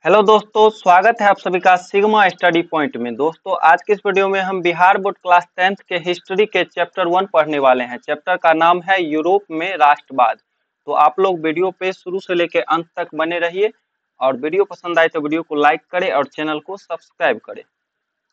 Hello दोस्तों, स्वागत है आप सभी का सिग्मा स्टडी पॉइंट में। दोस्तों, आज के इस वीडियो में हम बिहार बोर्ड क्लास 10th के हिस्ट्री के चैप्टर 1 पढ़ने वाले हैं। चैप्टर का नाम है यूरोप में राष्ट्रवाद। तो आप लोग वीडियो पे शुरू से लेकर अंत तक बने रहिए और वीडियो पसंद आए तो वीडियो को लाइक करें और चैनल को सब्सक्राइब करें।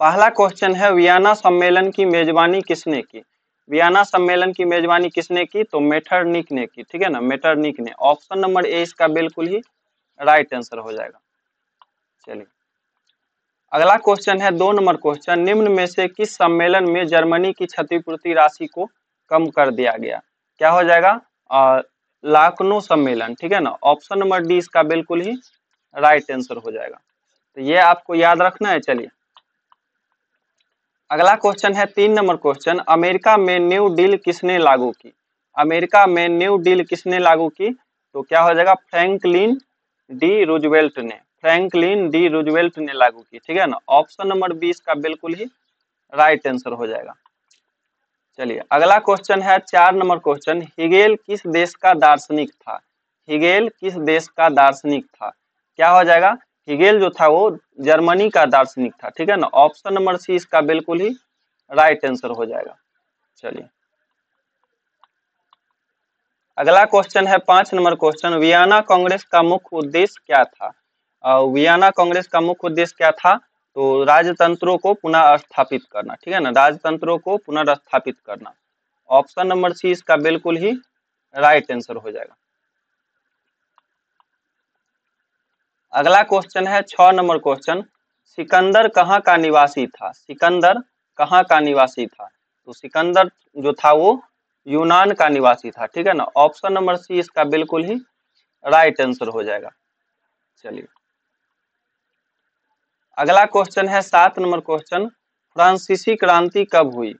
पहला क्वेश्चन है, वियना सम्मेलन की मेजबानी किसने की? वियना सम्मेलन की मेजबानी किसने की? तो मेटरनिख ने की। ठीक है ना, मेटरनिख ने। ऑप्शन नंबर ए इसका बिल्कुल ही राइट आंसर हो जाएगा। चलिए, अगला क्वेश्चन है 2 नंबर क्वेश्चन, निम्न में से किस सम्मेलन में जर्मनी की क्षतिपूर्ति राशि को कम कर दिया गया? क्या हो जाएगा? लाकनो सम्मेलन। ठीक है ना, ऑप्शन नंबर डी इसका बिल्कुल ही राइट आंसर हो जाएगा। तो ये आपको याद रखना है। चलिए, अगला क्वेश्चन है 3 नंबर क्वेश्चन, अमेरिका में न्यू डील किसने लागू की? अमेरिका में न्यू डील किसने लागू की? तो क्या हो जाएगा? फ्रैंकलिन डी रूजवेल्ट ने। फ्रैंकलिन डी रूजवेल्ट ने लागू की। ठीक है ना, ऑप्शन नंबर 20 का बिल्कुल ही राइट आंसर हो जाएगा। चलिए, अगला क्वेश्चन है 4 नंबर क्वेश्चन, हिगेल किस देश का दार्शनिक था? हिगेल किस देश का दार्शनिक था? क्या हो जाएगा? हिगेल जो था वो जर्मनी का दार्शनिक था। ठीक है ना, ऑप्शन नंबर सी इसका बिल्कुल ही राइट आंसर हो जाएगा। चलिए, अगला क्वेश्चन है 5 नंबर क्वेश्चन, वियना कांग्रेस का मुख्य उद्देश्य क्या था? वियना कांग्रेस का मुख्य उद्देश्य क्या था? तो राजतंत्रों को पुनः स्थापित करना। ठीक है ना, राजतंत्रों को पुनर्स्थापित करना। ऑप्शन नंबर सी इसका बिल्कुल ही राइट आंसर हो जाएगा। अगला क्वेश्चन है 6 नंबर क्वेश्चन, सिकंदर कहाँ का निवासी था? सिकंदर कहाँ का निवासी था? तो सिकंदर जो था वो यूनान का निवासी था। ठीक है ना, ऑप्शन नंबर सी इसका बिल्कुल ही राइट आंसर हो जाएगा। चलिए, अगला क्वेश्चन है 7 नंबर क्वेश्चन, फ्रांसीसी क्रांति कब हुई?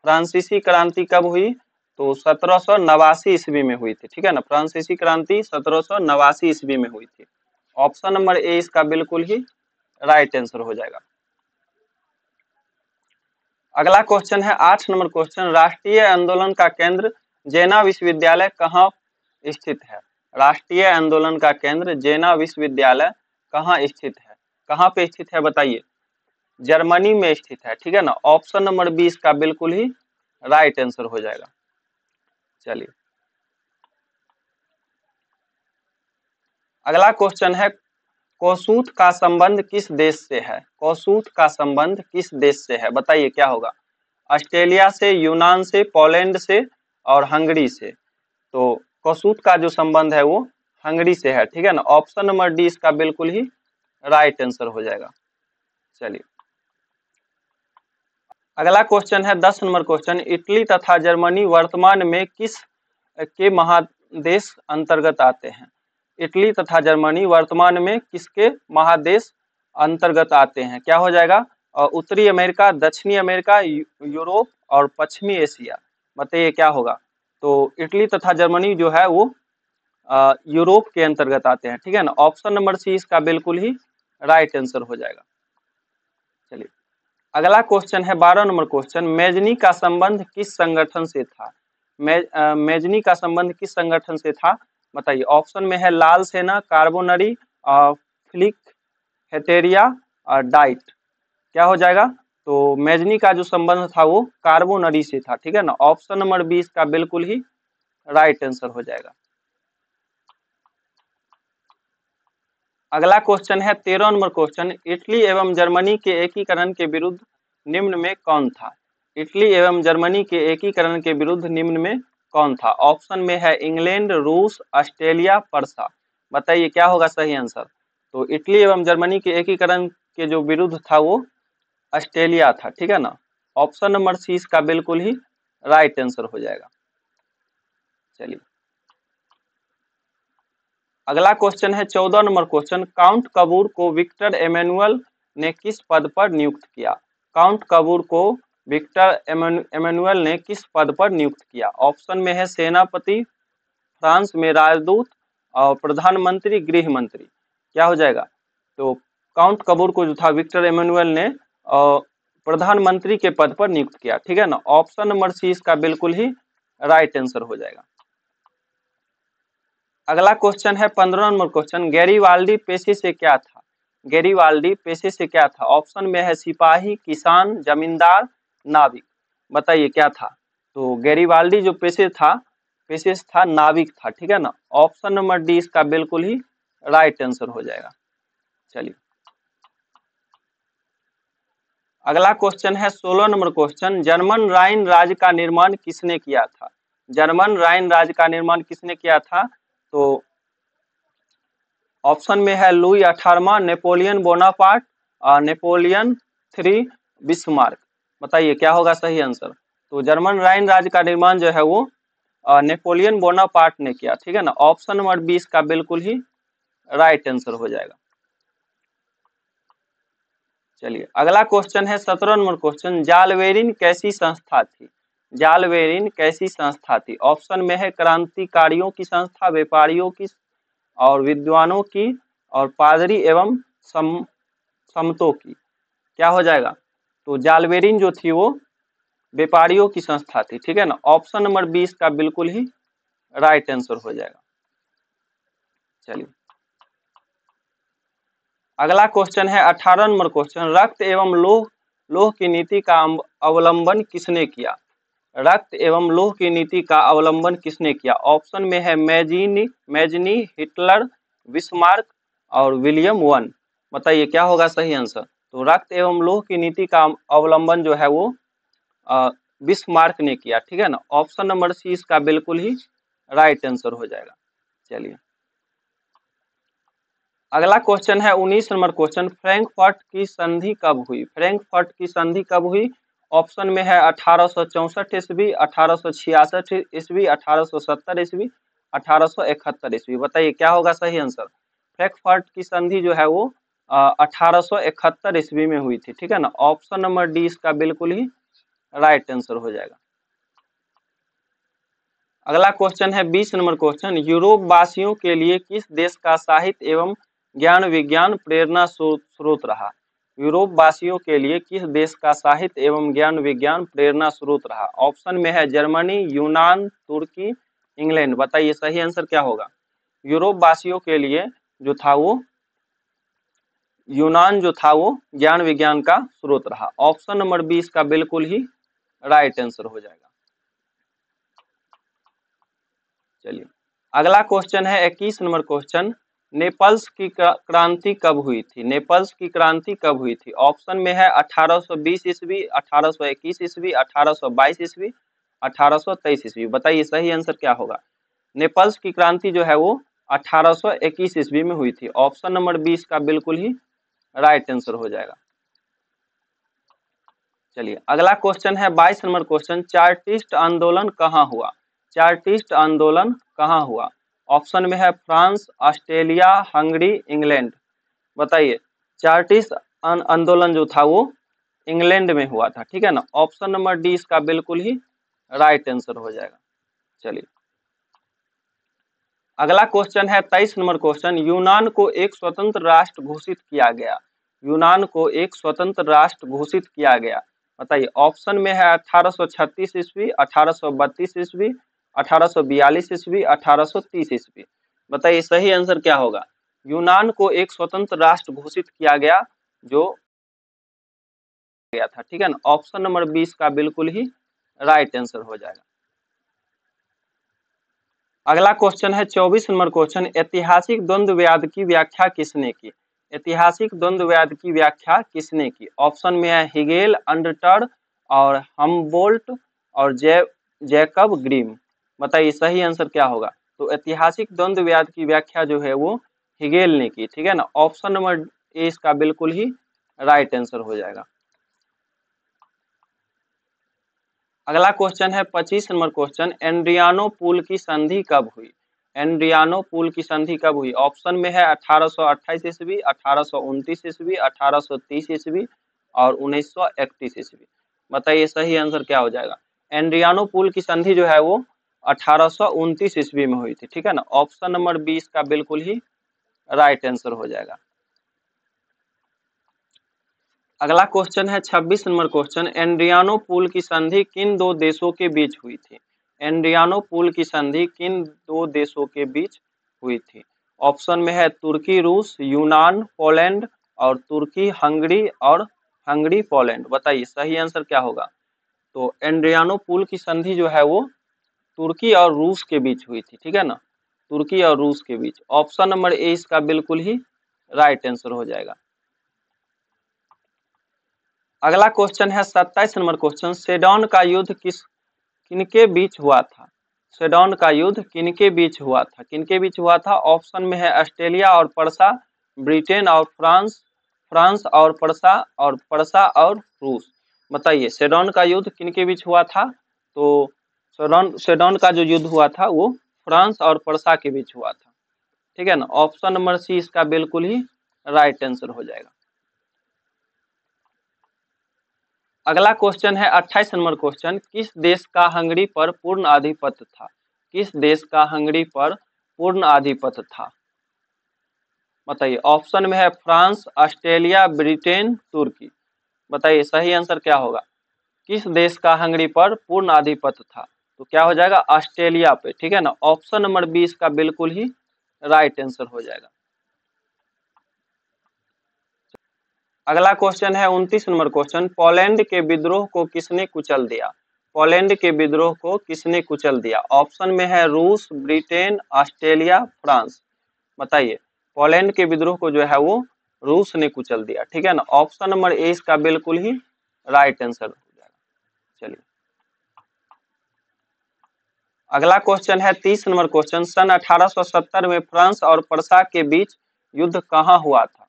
फ्रांसीसी क्रांति कब हुई? तो 1789 ईस्वी में हुई थी। ठीक है ना, फ्रांसीसी क्रांति 1789 ईस्वी में हुई थी। ऑप्शन नंबर ए इसका बिल्कुल ही राइट आंसर हो जाएगा। अगला क्वेश्चन है 8 नंबर क्वेश्चन, राष्ट्रीय आंदोलन का केंद्र जेना विश्वविद्यालय कहाँ स्थित है? राष्ट्रीय आंदोलन का केंद्र जेना विश्वविद्यालय कहाँ स्थित है? कहाँ पे स्थित है बताइए? जर्मनी में स्थित है। ठीक है ना, ऑप्शन नंबर 20 का बिल्कुल ही राइट आंसर हो जाएगा। चलिए, अगला क्वेश्चन है, कोसूथ का संबंध किस देश से है? कोसूथ का संबंध किस देश से है? बताइए क्या होगा? ऑस्ट्रेलिया से, यूनान से, पोलैंड से और हंगरी से। तो कोसूथ का जो संबंध है वो हंगरी से है। ठीक है ना, ऑप्शन नंबर डी इसका बिल्कुल ही राइट आंसर हो जाएगा। चलिए, अगला क्वेश्चन है 10 नंबर क्वेश्चन, इटली तथा जर्मनी वर्तमान में किस के महादेश अंतर्गत आते हैं? इटली तथा जर्मनी वर्तमान में किसके महादेश अंतर्गत आते हैं? क्या हो जाएगा? उत्तरी अमेरिका, दक्षिणी अमेरिका, यूरोप और पश्चिमी एशिया। बताइए क्या होगा? तो इटली तथा जर्मनी जो है वो यूरोप के अंतर्गत आते हैं। ठीक है ना, ऑप्शन नंबर सी इसका बिल्कुल ही राइट आंसर हो जाएगा। चलिए, अगला क्वेश्चन है 12 नंबर क्वेश्चन, मेजनी का संबंध किस संगठन से था? मेजनी का संबंध किस संगठन से था? बताइए। ऑप्शन में है लाल सेना, कार्बोनरी, फ्लिक, हेटेरिया और डाइट। क्या हो जाएगा? तो मेजनी का जो संबंध था वो कार्बोनरी से था। ठीक है ना, ऑप्शन नंबर 20 का बिल्कुल ही राइट आंसर हो जाएगा। अगला क्वेश्चन है 13 नंबर क्वेश्चन, इटली एवं जर्मनी के एकीकरण के विरुद्ध निम्न में कौन था? इटली एवं जर्मनी के एकीकरण के विरुद्ध निम्न में कौन था? ऑप्शन में है इंग्लैंड, रूस, ऑस्ट्रेलिया, पर्सा। बताइए क्या होगा सही आंसर? तो इटली एवं जर्मनी के एकीकरण के जो विरुद्ध था वो ऑस्ट्रेलिया था। ठीक है ना, ऑप्शन नंबर सी इसका बिल्कुल ही राइट आंसर हो जाएगा। चलिए, अगला क्वेश्चन है 14 नंबर क्वेश्चन, काउंट कबूर को विक्टर एमेनुअल ने किस पद पर नियुक्त किया? काउंट कबूर को विक्टर एमेनुअल ने किस पद पर नियुक्त किया? ऑप्शन में है सेनापति, फ्रांस में राजदूत और प्रधानमंत्री, गृह मंत्री। क्या हो जाएगा? तो काउंट कबूर को जो था विक्टर एमेनुअल ने प्रधानमंत्री के पद पर नियुक्त किया। ठीक है ना, ऑप्शन नंबर सी इसका बिल्कुल ही राइट आंसर हो जाएगा। अगला क्वेश्चन है 15 नंबर क्वेश्चन, गैरीवाल्डी पेशे से क्या था? गैरीवाल्डी पेशे से क्या था? ऑप्शन में है सिपाही, किसान, जमींदार, नाविक। बताइए क्या था? तो गैरीवाल्डी जो पेशे से था नाविक था, ठीक है ना। ऑप्शन नंबर डी इसका बिल्कुल ही राइट आंसर हो जाएगा। चलिए अगला क्वेश्चन है 16 नंबर क्वेश्चन, जर्मन राइन राज्य का निर्माण किसने किया था? जर्मन राइन राज्य का निर्माण किसने किया था? तो ऑप्शन में है लुई 18वां, नेपोलियन बोनापार्ट, नेपोलियन 3, बिस्मार्क। बताइए क्या होगा सही आंसर? तो जर्मन राइन राज्य का निर्माण जो है वो नेपोलियन बोनापार्ट ने किया, ठीक है ना। ऑप्शन नंबर 20 का बिल्कुल ही राइट आंसर हो जाएगा। चलिए अगला क्वेश्चन है 17 नंबर क्वेश्चन, जालवेरिन कैसी संस्था थी? जालवेरिन कैसी संस्था थी? ऑप्शन में है क्रांतिकारियों की संस्था, व्यापारियों की और विद्वानों की और पादरी एवं समतों की। क्या हो जाएगा? तो जालवेरिन जो थी वो व्यापारियों की संस्था थी, ठीक है ना। ऑप्शन नंबर 20 का बिल्कुल ही राइट आंसर हो जाएगा। चलिए अगला क्वेश्चन है 18 नंबर क्वेश्चन, रक्त एवं लोह की नीति का अवलंबन किसने किया? रक्त एवं लोह की नीति का अवलंबन किसने किया? ऑप्शन में है मैजनी, हिटलर, बिस्मार्क और विलियम वन। बताइए क्या होगा सही आंसर? तो रक्त एवं लोह की नीति का अवलंबन जो है वो बिस्मार्क ने किया, ठीक है ना। ऑप्शन नंबर सी इसका बिल्कुल ही राइट आंसर हो जाएगा। चलिए अगला क्वेश्चन है 19 नंबर क्वेश्चन, फ्रैंकफर्ट की संधि कब हुई? फ्रैंकफर्ट की संधि कब हुई? ऑप्शन में है 1864 ईस्वी, 1866 ईस्वी, 1870 ईस्वी, 1871 ईस्वी। बताइए क्या होगा सही आंसर? फ्रैंकफर्ट की संधि जो है वो 1871 ईस्वी में हुई थी, ठीक है ना। ऑप्शन नंबर डी इसका बिल्कुल ही राइट आंसर हो जाएगा। अगला क्वेश्चन है 20 नंबर क्वेश्चन, यूरोप वासियों के लिए किस देश का साहित्य एवं ज्ञान विज्ञान प्रेरणा स्रोत रहा? यूरोप वासियों के लिए किस देश का साहित्य एवं ज्ञान विज्ञान प्रेरणा स्रोत रहा? ऑप्शन में है जर्मनी, यूनान, तुर्की, इंग्लैंड। बताइए सही आंसर क्या होगा? यूरोप वासियों के लिए जो था वो यूनान जो था वो ज्ञान विज्ञान का स्रोत रहा। ऑप्शन नंबर 20 का बिल्कुल ही राइट आंसर हो जाएगा। चलिए अगला क्वेश्चन है 21 नंबर क्वेश्चन, नेपल्स की क्रांति कब हुई थी? नेपल्स की क्रांति कब हुई थी? ऑप्शन में है 1820 ईस्वी, 1821 ईस्वी, 1822 ईस्वी, 1823 ईस्वी। बताइए सही आंसर क्या होगा? नेपल्स की क्रांति जो है वो 1821 ईस्वी में हुई थी। ऑप्शन नंबर 20 का बिल्कुल ही राइट आंसर हो जाएगा। चलिए अगला क्वेश्चन है 22 नंबर क्वेश्चन, चार्टिस्ट आंदोलन कहाँ हुआ? चार्टिस्ट आंदोलन कहाँ हुआ? ऑप्शन में है फ्रांस, ऑस्ट्रेलिया, हंगरी, इंग्लैंड। बताइए चार्टिस्ट आंदोलन जो था वो इंग्लैंड में हुआ था, ठीक है ना। ऑप्शन नंबर डी इसका बिल्कुल ही राइट आंसर हो जाएगा। चलिए अगला क्वेश्चन है 23 नंबर क्वेश्चन, यूनान को एक स्वतंत्र राष्ट्र घोषित किया गया। यूनान को एक स्वतंत्र राष्ट्र घोषित किया गया। बताइए ऑप्शन में है 1836 ईस्वी, 1832 ईस्वी, 1842 ईस्वी, 1830 ईस्वी। बताइए सही आंसर क्या होगा? यूनान को एक स्वतंत्र राष्ट्र घोषित किया गया जो गया था, ठीक है ना। ऑप्शन नंबर 20 का बिल्कुल ही राइट आंसर हो जाएगा। अगला क्वेश्चन है 24 नंबर क्वेश्चन, ऐतिहासिक द्वंद्व वाद की व्याख्या किसने की? ऐतिहासिक द्वंद्व वाद की व्याख्या किसने की? ऑप्शन में है हिगेल, अंडरटन और हमबोल्ट और जैकब ग्रिम। बताइए सही आंसर क्या होगा? तो ऐतिहासिक द्वंद्व वाद की व्याख्या जो है वो हिगेल ने की, ठीक है ना। ऑप्शन नंबर ए इसका बिल्कुल ही राइट आंसर हो जाएगा। अगला क्वेश्चन है 25 नंबर क्वेश्चन, एड्रियानो पूल की संधि कब हुई? एड्रियानो पूल की संधि कब हुई? ऑप्शन में है 1828 ईस्वी, 1829 ईस्वी, 1830 ईस्वी और 1931 ईस्वी। बताइए सही आंसर क्या हो जाएगा? एड्रियानो पूल की संधि जो है वो 1829 ईस्वी में हुई थी, ठीक है ना। ऑप्शन नंबर 20 का बिल्कुल ही राइट आंसर हो जाएगा। अगला क्वेश्चन है 26 नंबर क्वेश्चन, एड्रियानो पूल की संधि किन दो देशों के बीच हुई थी? एड्रियानो पूल की संधि किन दो देशों के बीच हुई थी? ऑप्शन में है तुर्की, रूस, यूनान, पोलैंड और तुर्की हंगरी पोलैंड। बताइए सही आंसर क्या होगा। तो एड्रियानोपुल की संधि जो है वो तुर्की और रूस के बीच हुई थी, ठीक है ना, तुर्की और रूस के बीच। ऑप्शन नंबर ए इसका बिल्कुल ही राइट आंसर हो जाएगा। अगला क्वेश्चन है 27 नंबर क्वेश्चन, सेडोन का युद्ध किनके बीच हुआ था। सेडोन का युद्ध किनके बीच हुआ था, किनके बीच हुआ था। ऑप्शन में है ऑस्ट्रेलिया और पर्सा, ब्रिटेन और फ्रांस, फ्रांस और पर्सा और रूस। बताइए सेडोन का युद्ध किनके बीच हुआ था। तो सेडोन का जो युद्ध हुआ था वो फ्रांस और पर्सा के बीच हुआ था, ठीक है ना। ऑप्शन नंबर सी इसका बिल्कुल ही राइट आंसर हो जाएगा। अगला क्वेश्चन है 28 नंबर क्वेश्चन, किस देश का हंगरी पर पूर्ण आधिपत्य था। किस देश का हंगरी पर पूर्ण आधिपत्य था। बताइए ऑप्शन में है फ्रांस, ऑस्ट्रेलिया, ब्रिटेन, तुर्की। बताइए सही आंसर क्या होगा। किस देश का हंगरी पर पूर्ण आधिपत्य था। तो क्या हो जाएगा ऑस्ट्रेलिया पे, ठीक है ना। ऑप्शन नंबर बी इसका बिल्कुल ही राइट आंसर हो जाएगा। अगला क्वेश्चन है 29 नंबर क्वेश्चन, पोलैंड के विद्रोह को किसने कुचल दिया। पोलैंड के विद्रोह को किसने कुचल दिया। ऑप्शन में है रूस, ब्रिटेन, ऑस्ट्रेलिया, फ्रांस। बताइए पोलैंड के विद्रोह को जो है वो रूस ने कुचल दिया, ठीक है ना। ऑप्शन नंबर ए इसका बिल्कुल ही राइट आंसर हो जाएगा। चलिए अगला क्वेश्चन है 30 नंबर क्वेश्चन, सन 1870 में फ्रांस और पर्सा के बीच युद्ध कहाँ हुआ था।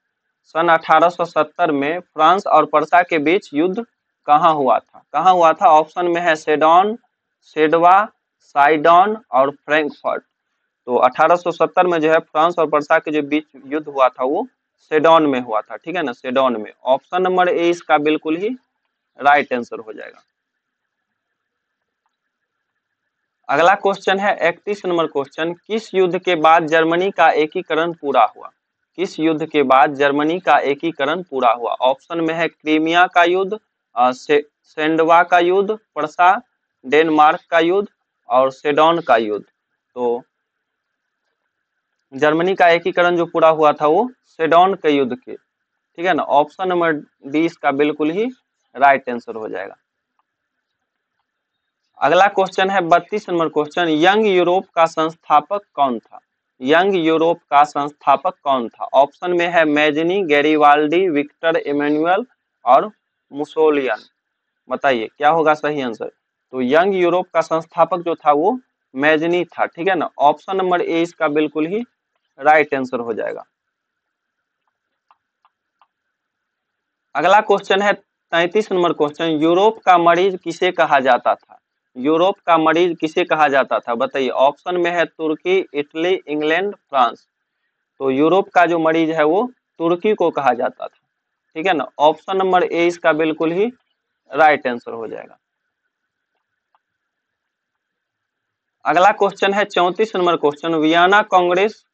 सन 1870 में फ्रांस और पर्सा के बीच युद्ध कहाँ हुआ था। कहाँ हुआ था। ऑप्शन में है सेडोन, सेडवा, साइडोन और फ्रैंकफर्ट। तो 1870 में जो है फ्रांस और पर्सा के जो बीच युद्ध हुआ था वो सेडोन में हुआ था, ठीक है ना, सेडोन में। ऑप्शन नंबर ए इसका बिल्कुल ही राइट आंसर हो जाएगा। अगला क्वेश्चन है 31 नंबर क्वेश्चन, किस युद्ध के बाद जर्मनी का एकीकरण पूरा हुआ। किस युद्ध के बाद जर्मनी का एकीकरण पूरा हुआ। ऑप्शन में है क्रीमिया का युद्ध, सेंडवा का युद्ध, पर्सा डेनमार्क का युद्ध और सेडोन का युद्ध। तो जर्मनी का एकीकरण जो पूरा हुआ था वो सेडोन के युद्ध के, ठीक है ना। ऑप्शन नंबर डी इसका बिल्कुल ही राइट आंसर हो जाएगा। अगला क्वेश्चन है 32 नंबर क्वेश्चन, यंग यूरोप का संस्थापक कौन था। यंग यूरोप का संस्थापक कौन था। ऑप्शन में है मैजनी, गैरीवाल्डी, विक्टर एमेनुअल और मुसोलियन। बताइए क्या होगा सही आंसर। तो यंग यूरोप का संस्थापक जो था वो मैजनी था, ठीक है ना। ऑप्शन नंबर ए इसका बिल्कुल ही राइट आंसर हो जाएगा। अगला क्वेश्चन है 33 नंबर क्वेश्चन, यूरोप का मरीज किसे कहा जाता था। यूरोप का मरीज किसे कहा जाता था। बताइए ऑप्शन में है तुर्की, इटली, इंग्लैंड, फ्रांस। तो यूरोप का जो मरीज है वो तुर्की को कहा जाता था, ठीक है ना। ऑप्शन नंबर ए इसका बिल्कुल ही राइट आंसर हो जाएगा। अगला क्वेश्चन है 34 नंबर क्वेश्चन, वियना कांग्रेस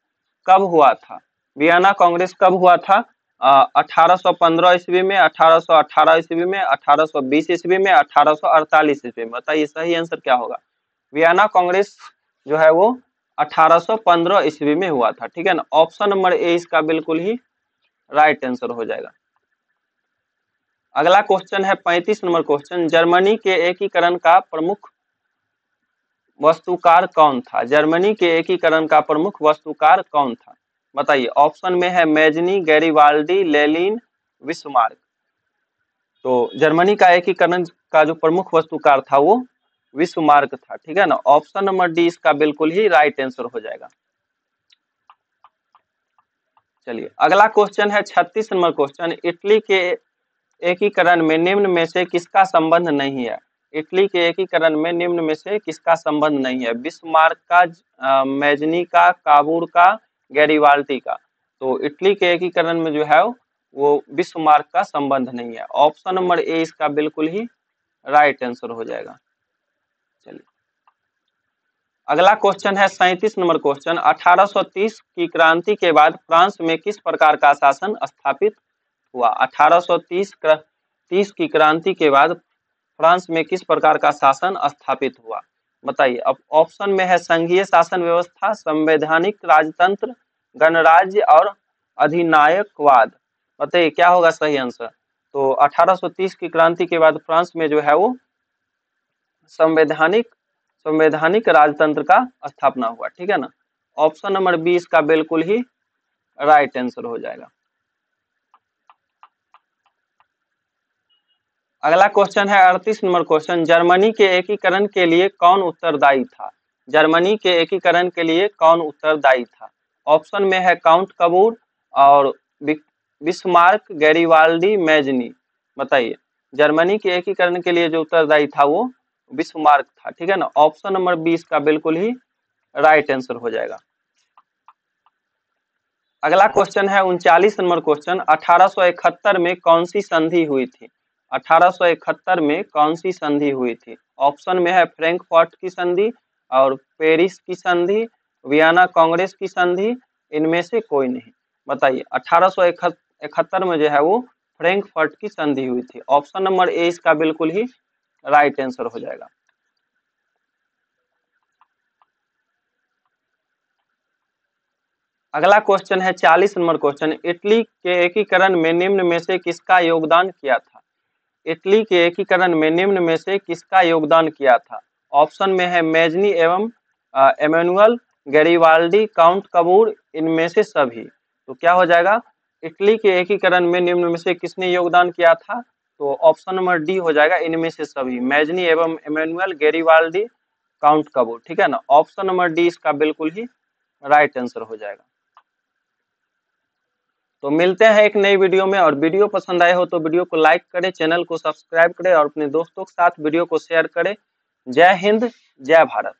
कब हुआ था। वियना कांग्रेस कब हुआ था। 1815 ईस्वी में, 1818 ईस्वी में, 1820 ईस्वी में, 1848 ईस्वी में। बताइए सही आंसर क्या होगा। वियना कांग्रेस जो है वो 1815 ईस्वी में हुआ था, ठीक है ना। ऑप्शन नंबर ए इसका बिल्कुल ही राइट आंसर हो जाएगा। अगला क्वेश्चन है 35 नंबर क्वेश्चन, जर्मनी के एकीकरण का प्रमुख वस्तुकार कौन था। जर्मनी के एकीकरण का प्रमुख वस्तुकार कौन था। बताइए ऑप्शन में है मैजनी, गैरीवाल्डी, लेनिन, बिस्मार्क। तो जर्मनी का एकीकरण का जो प्रमुख वस्तुकार था वो बिस्मार्क था, ठीक है ना। ऑप्शन नंबर डी इसका बिल्कुल ही राइट आंसर हो जाएगा। चलिए अगला क्वेश्चन है 36 नंबर क्वेश्चन, इटली के एकीकरण में निम्न में से किसका संबंध नहीं है। इटली के एकीकरण में निम्न में से किसका संबंध नहीं है। बिस्मार्क का, मैजनी का, काबूर का, गैरीवाल्डी का। तो इटली के एकीकरण में जो है वो बिस्मार्क का संबंध नहीं है। ऑप्शन नंबर ए इसका बिल्कुल ही राइट आंसर हो जाएगा। चलिए अगला क्वेश्चन है 37 नंबर क्वेश्चन, 1830 की क्रांति के बाद फ्रांस में किस प्रकार का शासन स्थापित हुआ। 1830 की क्रांति के बाद फ्रांस में किस प्रकार का शासन स्थापित हुआ। बताइए। अब ऑप्शन में है संघीय शासन व्यवस्था, संवैधानिक राजतंत्र, गणराज्य और अधिनायकवाद। बताइए क्या होगा सही आंसर। तो 1830 की क्रांति के बाद फ्रांस में जो है वो संवैधानिक राजतंत्र का स्थापना हुआ, ठीक है ना। ऑप्शन नंबर 20 का बिल्कुल ही राइट आंसर हो जाएगा। अगला क्वेश्चन है 38 नंबर क्वेश्चन, जर्मनी के एकीकरण के लिए कौन उत्तरदायी था। जर्मनी के एकीकरण के लिए कौन उत्तरदायी था। ऑप्शन में है काउंट कबूर और बिस्मार्क, गैरीवाल्डी, मैजनी। बताइए जर्मनी के एकीकरण के लिए जो उत्तरदायी था वो बिस्मार्क था, ठीक है ना। ऑप्शन नंबर 20 का बिल्कुल ही राइट आंसर हो जाएगा। अगला क्वेश्चन है 39 नंबर क्वेश्चन, 1871 में कौन सी संधि हुई थी। 1871 में कौन सी संधि हुई थी। ऑप्शन में है फ्रैंकफर्ट की संधि और पेरिस की संधि, वियना कांग्रेस की संधि, इनमें से कोई नहीं। बताइए 1871 में जो है वो फ्रैंकफर्ट की संधि हुई थी। ऑप्शन नंबर ए इसका बिल्कुल ही राइट आंसर हो जाएगा। अगला क्वेश्चन है 40 नंबर क्वेश्चन, इटली के एकीकरण में निम्न में से किसका योगदान किया था। इटली के एकीकरण में निम्न में से किसका योगदान किया था। ऑप्शन में है मैजनी एवं एमेनुअल, गैरीवाल्डी, काउंट कबूर, इनमें से सभी। तो क्या हो जाएगा, इटली के एकीकरण में निम्न में से किसने योगदान किया था। तो ऑप्शन नंबर डी हो जाएगा, इनमें से सभी, मैजनी एवं एमेनुअल, गैरीवाल्डी, काउंट कबूर, ठीक है ना। ऑप्शन नंबर डी इसका बिल्कुल ही राइट आंसर हो जाएगा। तो मिलते हैं एक नई वीडियो में, और वीडियो पसंद आए हो तो वीडियो को लाइक करें, चैनल को सब्सक्राइब करें और अपने दोस्तों के साथ वीडियो को शेयर करें। जय हिंद, जय भारत।